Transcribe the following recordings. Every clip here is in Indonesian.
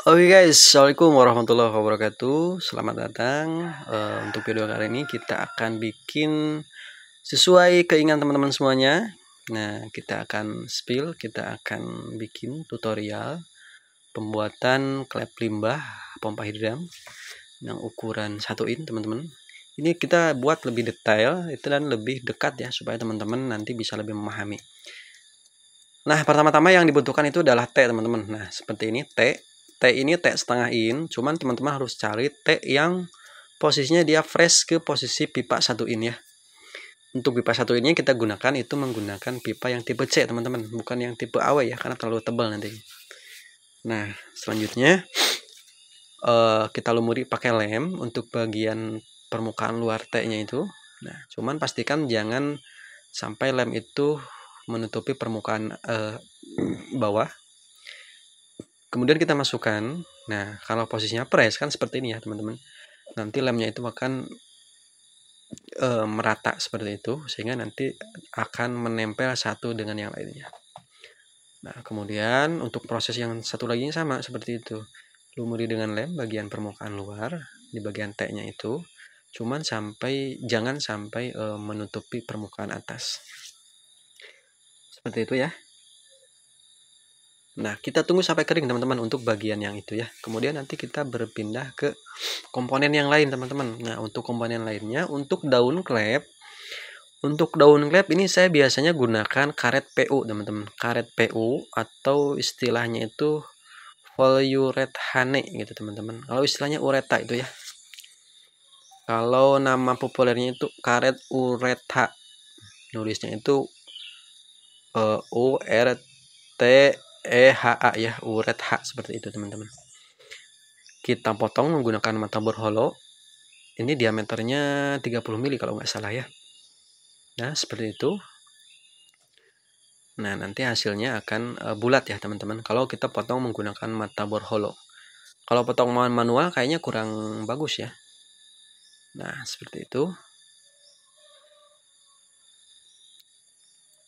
Oke guys, assalamualaikum warahmatullahi wabarakatuh. Selamat datang. Untuk video kali ini kita akan bikin sesuai keinginan teman-teman semuanya. Nah, kita akan kita akan bikin tutorial pembuatan klep limbah pompa hidram yang ukuran 1 in, teman-teman. Ini kita buat lebih detail itu dan lebih dekat ya, supaya teman-teman nanti bisa lebih memahami. Nah, pertama-tama yang dibutuhkan itu adalah T, teman-teman. Nah, seperti ini T. T ini T setengah in, cuman teman-teman harus cari T yang posisinya dia fresh ke posisi pipa 1 in ya. Untuk pipa 1 ini kita gunakan itu menggunakan pipa yang tipe C, teman-teman, bukan yang tipe AW ya, karena terlalu tebal nanti. Nah, selanjutnya kita lumuri pakai lem untuk bagian permukaan luar T-nya itu. Nah, cuman pastikan jangan sampai lem itu menutupi permukaan bawah. Kemudian kita masukkan. Nah, kalau posisinya press kan seperti ini ya, teman-teman. Nanti lemnya itu akan merata seperti itu, sehingga nanti akan menempel satu dengan yang lainnya. Nah, kemudian untuk proses yang satu lagi sama seperti itu. Lumuri dengan lem bagian permukaan luar di bagian T-nya itu. Cuman jangan sampai menutupi permukaan atas. Seperti itu ya. Nah, kita tunggu sampai kering, teman-teman, untuk bagian yang itu ya. Kemudian nanti kita berpindah ke komponen yang lain, teman-teman. Nah, untuk komponen lainnya, untuk daun klep ini saya biasanya gunakan karet PU, teman-teman. Karet PU atau istilahnya itu polyurethane gitu, teman-teman. Kalau istilahnya ureta itu ya. Kalau nama populernya itu karet ureta. Nulisnya itu URTEHA ya, uretha seperti itu, teman-teman. Kita potong menggunakan mata bor hollow. Ini diameternya 30 mili kalau nggak salah ya. Nah, seperti itu. Nah, nanti hasilnya akan bulat ya, teman-teman. Kalau kita potong menggunakan mata bor hollow. Kalau potong manual kayaknya kurang bagus ya. Nah, seperti itu.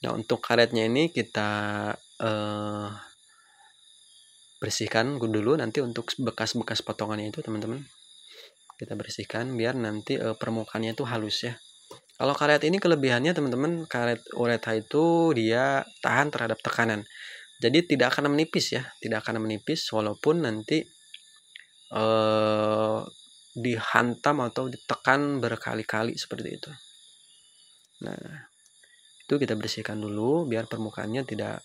Nah, untuk karetnya ini kita bersihkan dulu nanti untuk bekas-bekas potongannya itu, teman-teman. Kita bersihkan biar nanti permukaannya itu halus ya. Kalau karet ini kelebihannya, teman-teman, karet ureta itu dia tahan terhadap tekanan. Jadi tidak akan menipis ya, tidak akan menipis walaupun nanti dihantam atau ditekan berkali-kali seperti itu. Nah, itu kita bersihkan dulu biar permukaannya tidak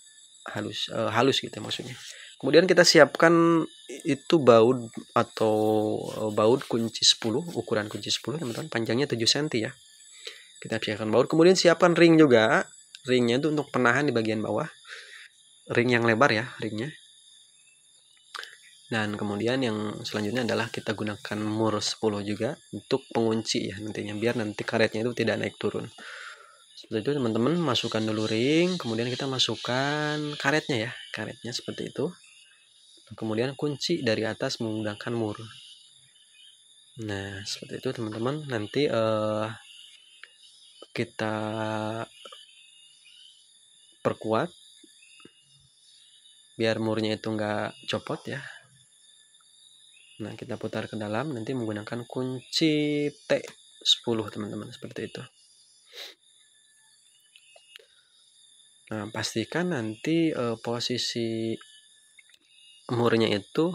halus gitu maksudnya. Kemudian kita siapkan itu baut atau baut kunci 10, ukuran kunci 10, teman-teman, panjangnya 7 cm ya. Kita siapkan baut, kemudian siapkan ring juga. Ringnya itu untuk penahan di bagian bawah. Ring yang lebar ya, ringnya. Dan kemudian yang selanjutnya adalah kita gunakan mur 10 juga untuk pengunci ya nantinya, biar nanti karetnya itu tidak naik turun. Seperti itu, teman-teman. Masukkan dulu ring, kemudian kita masukkan karetnya ya. Karetnya seperti itu. Kemudian kunci dari atas menggunakan mur. Nah, seperti itu, teman-teman. Nanti kita perkuat biar murnya itu enggak copot ya. Nah, kita putar ke dalam nanti menggunakan kunci T10, teman-teman, seperti itu. Nah, pastikan nanti posisi murnya itu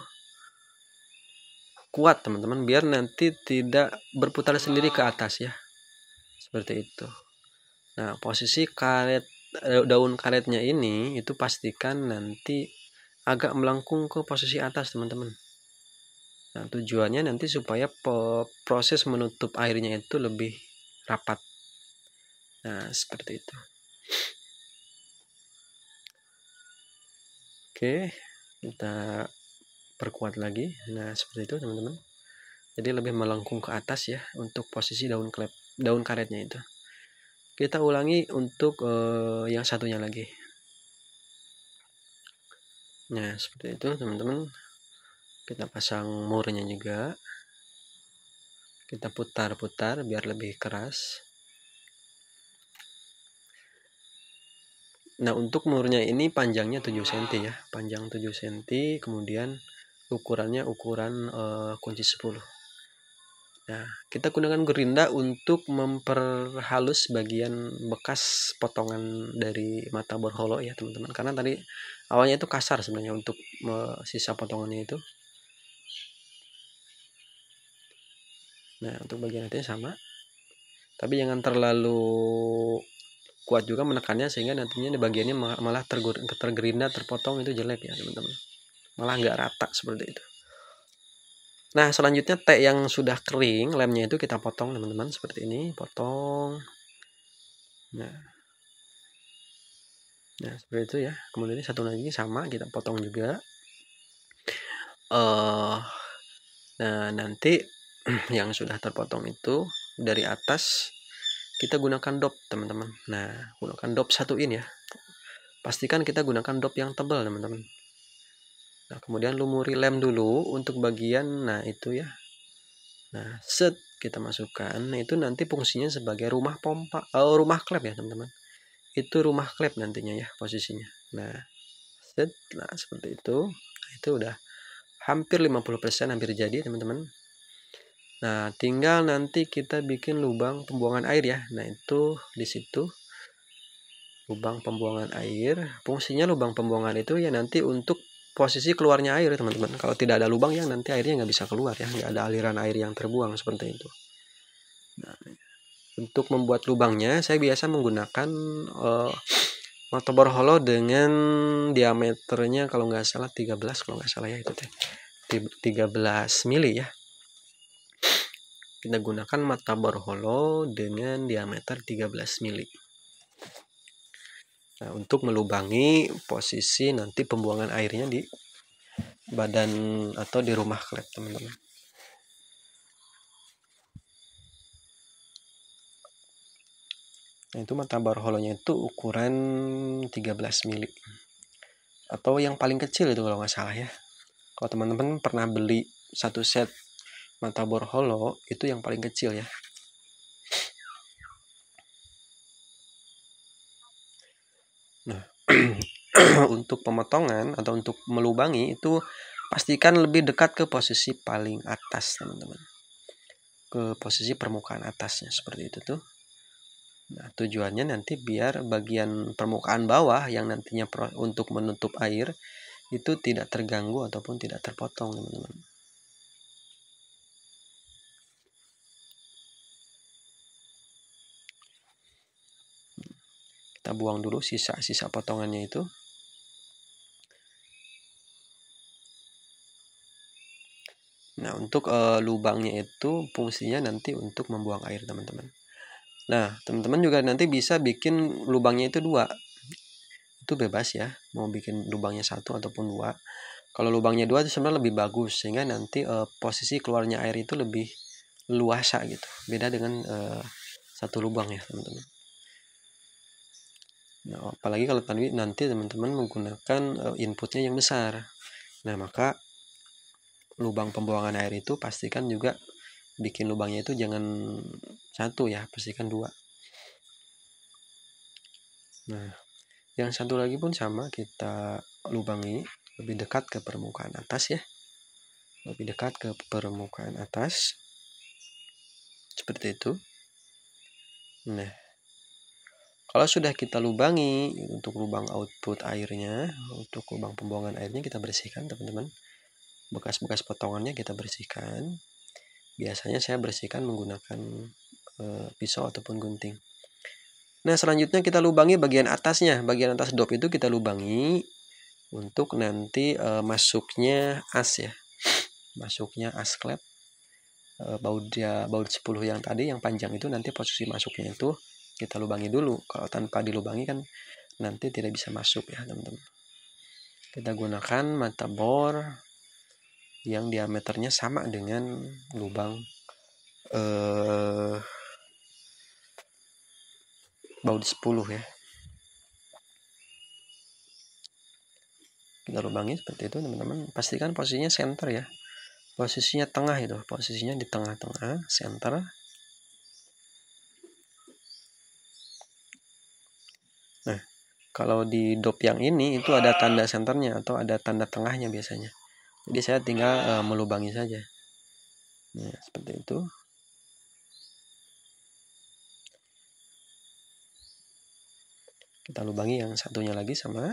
kuat, teman-teman, biar nanti tidak berputar sendiri ke atas ya. Seperti itu. Nah, posisi daun karetnya ini itu pastikan nanti agak melengkung ke posisi atas, teman-teman. Nah, tujuannya nanti supaya proses menutup airnya itu lebih rapat. Nah, seperti itu. Oke, kita perkuat lagi. Nah, seperti itu, teman-teman. Jadi lebih melengkung ke atas ya untuk posisi daun karetnya itu. Kita ulangi untuk yang satunya lagi. Nah, seperti itu, teman-teman. Kita pasang murnya juga. Kita putar-putar biar lebih keras. Nah, untuk murnya ini panjangnya 7 cm ya. Panjang 7 cm, kemudian ukurannya ukuran kunci 10. Nah, kita gunakan gerinda untuk memperhalus bagian bekas potongan dari mata bor holo ya teman-teman, karena tadi awalnya itu kasar sebenarnya untuk sisa potongannya itu. Nah, untuk bagian itu sama, tapi jangan terlalu kuat juga menekannya sehingga nantinya di bagiannya malah tergerinda, terpotong, itu jelek ya teman-teman, malah nggak rata seperti itu. Nah, selanjutnya T yang sudah kering lemnya itu kita potong teman-teman, seperti ini, potong. Nah, seperti itu ya. Kemudian satu lagi sama kita potong juga. Nah, nanti yang sudah terpotong itu dari atas kita gunakan dop teman-teman. Nah, gunakan dop satuin ya. Pastikan kita gunakan dop yang tebal teman-teman. Nah, kemudian lumuri lem dulu untuk bagian, nah itu ya. Nah, set kita masukkan. Nah, itu nanti fungsinya sebagai rumah pompa, rumah klep ya teman-teman. Itu rumah klep nantinya ya posisinya. Nah, set, nah seperti itu. Nah, itu udah hampir 50% hampir jadi teman-teman. Nah, tinggal nanti kita bikin lubang pembuangan air ya. Nah, itu di situ lubang pembuangan air. Fungsinya lubang pembuangan itu ya nanti untuk posisi keluarnya air teman-teman. Kalau tidak ada lubang ya nanti airnya nggak bisa keluar ya, nggak ada aliran air yang terbuang seperti itu. Nah, untuk membuat lubangnya saya biasa menggunakan mata bor holo dengan diameternya kalau nggak salah 13, kalau nggak salah ya itu teh 13 mili ya. Kita gunakan mata bor holo dengan diameter 13 mili. Nah, untuk melubangi posisi nanti pembuangan airnya di badan atau di rumah klep teman-teman. Nah, itu mata bor holonya itu ukuran 13 mili. Atau yang paling kecil itu kalau nggak salah ya. Kalau teman-teman pernah beli satu set mata bor holo, itu yang paling kecil ya. Nah, untuk pemotongan atau untuk melubangi itu pastikan lebih dekat ke posisi paling atas teman-teman, ke posisi permukaan atasnya seperti itu tuh. Nah, tujuannya nanti biar bagian permukaan bawah yang nantinya untuk menutup air itu tidak terganggu ataupun tidak terpotong teman-teman. Kita buang dulu sisa-sisa potongannya itu. Nah, untuk lubangnya itu fungsinya nanti untuk membuang air teman-teman. Nah, teman-teman juga nanti bisa bikin lubangnya itu 2. Itu bebas ya, mau bikin lubangnya 1 ataupun 2. Kalau lubangnya 2 itu sebenarnya lebih bagus sehingga nanti posisi keluarnya air itu lebih luasa gitu. Beda dengan satu lubang ya, teman-teman. Nah, apalagi kalau tadi nanti teman-teman menggunakan inputnya yang besar. Nah, maka lubang pembuangan air itu pastikan juga bikin lubangnya itu jangan 1 ya, pastikan 2. Nah, yang satu lagi pun sama, kita lubangi lebih dekat ke permukaan atas ya. Lebih dekat ke permukaan atas. Seperti itu. Nah, kalau sudah kita lubangi untuk lubang output airnya, untuk lubang pembuangan airnya kita bersihkan teman-teman. Bekas-bekas potongannya kita bersihkan. Biasanya saya bersihkan menggunakan pisau ataupun gunting. Nah, selanjutnya kita lubangi bagian atasnya. Bagian atas dop itu kita lubangi untuk nanti masuknya as ya. Masuknya as klep. Baut 10 yang tadi yang panjang itu nanti posisi masuknya itu kita lubangi dulu. Kalau tanpa dilubangi kan nanti tidak bisa masuk ya teman-teman. Kita gunakan mata bor yang diameternya sama dengan lubang baut 10 ya. Kita lubangi seperti itu teman-teman. Pastikan posisinya center ya. Posisinya tengah itu. Posisinya di tengah-tengah, center. Nah, kalau di dop yang ini itu ada tanda senternya atau ada tanda tengahnya biasanya. Jadi saya tinggal melubangi saja. Nah, seperti itu. Kita lubangi yang satunya lagi sama.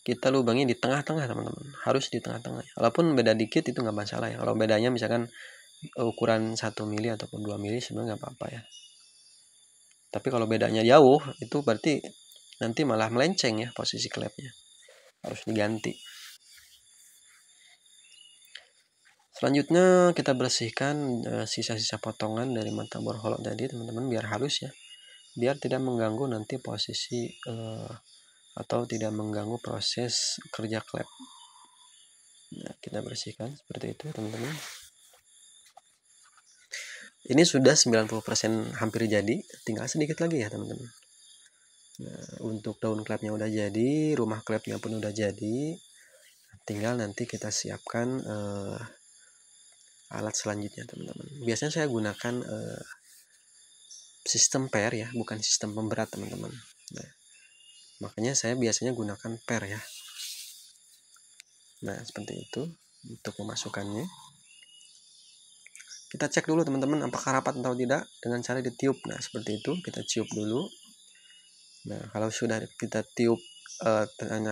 Kita lubangi di tengah-tengah teman-teman. Harus di tengah-tengah. Walaupun beda dikit itu nggak masalah ya. Kalau bedanya misalkan ukuran 1 mili ataupun 2 mili sebenarnya nggak apa-apa ya. Tapi kalau bedanya jauh itu berarti nanti malah melenceng ya posisi klepnya. Harus diganti. Selanjutnya kita bersihkan sisa-sisa potongan dari mata bor hollow tadi teman-teman biar halus ya. Biar tidak mengganggu nanti posisi atau tidak mengganggu proses kerja klep. Nah, kita bersihkan seperti itu teman-teman. Ini sudah 90% hampir jadi, tinggal sedikit lagi ya teman-teman. Nah, untuk daun klepnya udah jadi, rumah klepnya pun udah jadi. Tinggal nanti kita siapkan alat selanjutnya teman-teman. Biasanya saya gunakan sistem per ya, bukan sistem pemberat teman-teman. Nah, makanya saya biasanya gunakan per ya. Nah, seperti itu untuk memasukkannya. Kita cek dulu teman-teman apakah rapat atau tidak dengan cara ditiup. Nah, seperti itu kita tiup dulu. Nah, kalau sudah kita tiup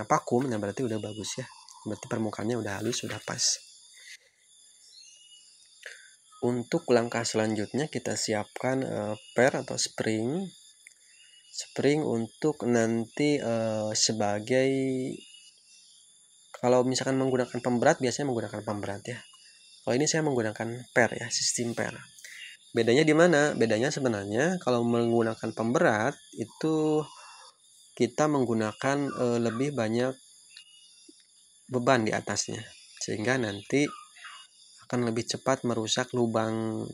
vakum, nah berarti udah bagus ya. Berarti permukaannya udah halus, sudah pas. Untuk langkah selanjutnya kita siapkan per atau spring. Spring untuk nanti sebagai, kalau misalkan menggunakan pemberat biasanya menggunakan pemberat ya. Kalau ini saya menggunakan per ya, sistem per. Bedanya di mana? Bedanya sebenarnya kalau menggunakan pemberat itu kita menggunakan lebih banyak beban di atasnya, sehingga nanti akan lebih cepat merusak lubang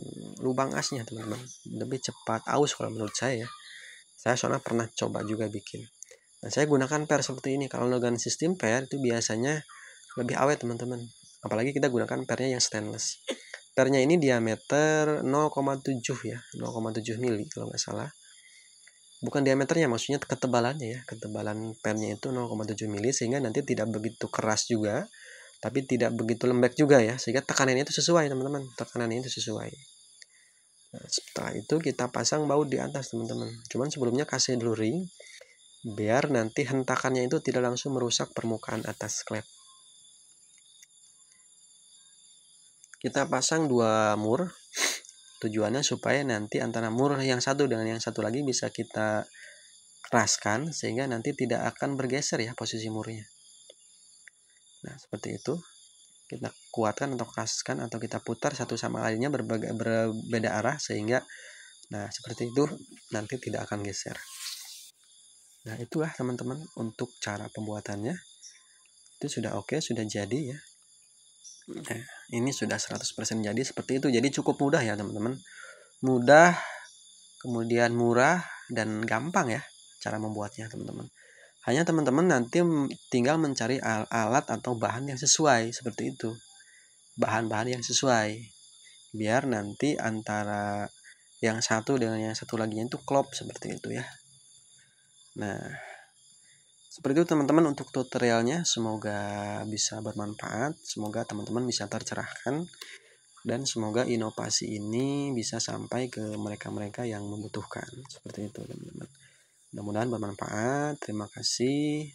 asnya teman-teman. Lebih cepat aus kalau menurut saya ya. Saya soalnya pernah coba juga bikin. Nah, saya gunakan per seperti ini. Kalau dengan sistem per itu biasanya lebih awet teman-teman. Apalagi kita gunakan pernya yang stainless. Pernya ini diameter 0,7 ya, 0,7 mili kalau nggak salah. Bukan diameternya, maksudnya ketebalannya ya. Ketebalan pernya itu 0,7 mili sehingga nanti tidak begitu keras juga, tapi tidak begitu lembek juga ya, sehingga tekanannya itu sesuai teman-teman. Tekanannya itu sesuai. Nah, setelah itu kita pasang baut di atas teman-teman. Cuman sebelumnya kasih dulu ring biar nanti hentakannya itu tidak langsung merusak permukaan atas klep. Kita pasang 2 mur. Tujuannya supaya nanti antara mur yang satu dengan yang satu lagi bisa kita keraskan sehingga nanti tidak akan bergeser ya posisi murnya. Nah, seperti itu. Kita kuatkan atau keraskan atau kita putar satu sama lainnya berbeda arah sehingga seperti itu nanti tidak akan geser. Nah, itulah teman-teman untuk cara pembuatannya. Itu sudah oke, sudah jadi ya. Nah, ini sudah 100% jadi seperti itu. Jadi cukup mudah ya teman-teman. Mudah, kemudian murah dan gampang ya cara membuatnya teman-teman. Hanya teman-teman nanti tinggal mencari alat atau bahan yang sesuai seperti itu. Bahan-bahan yang sesuai. Biar nanti antara yang satu dengan yang satu laginya itu klop seperti itu ya. Nah, seperti itu teman-teman untuk tutorialnya. Semoga bisa bermanfaat. Semoga teman-teman bisa tercerahkan. Dan semoga inovasi ini bisa sampai ke mereka-mereka yang membutuhkan. Seperti itu teman-teman. Mudah-mudahan bermanfaat. Terima kasih.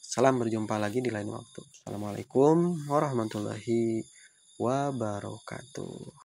Salam, berjumpa lagi di lain waktu. Assalamualaikum warahmatullahi wabarakatuh.